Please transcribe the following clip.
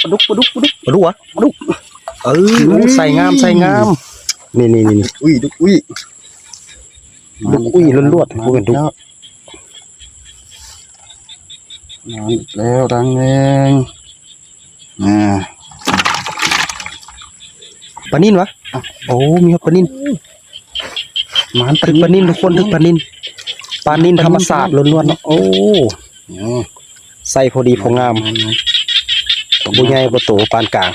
ปลาดุกปลาดุกปลาดุกปลาดุกอ่ะปลาดุกใส่งามนี่อุ้ยดุกอุ้ย ดุกอุ้ยล้วนๆพวกกันดุก นอนแล้วดังเองปลานิ่นวะโอ้มีปลานิ่น มัน ถึกปลานิ่นทุกคนถึกปลานิ่นธรรมศาสตร์ล้วนๆเนาะโอ้ใส่พอดีพองามบ่ใหญ่บ่โตปานกลาง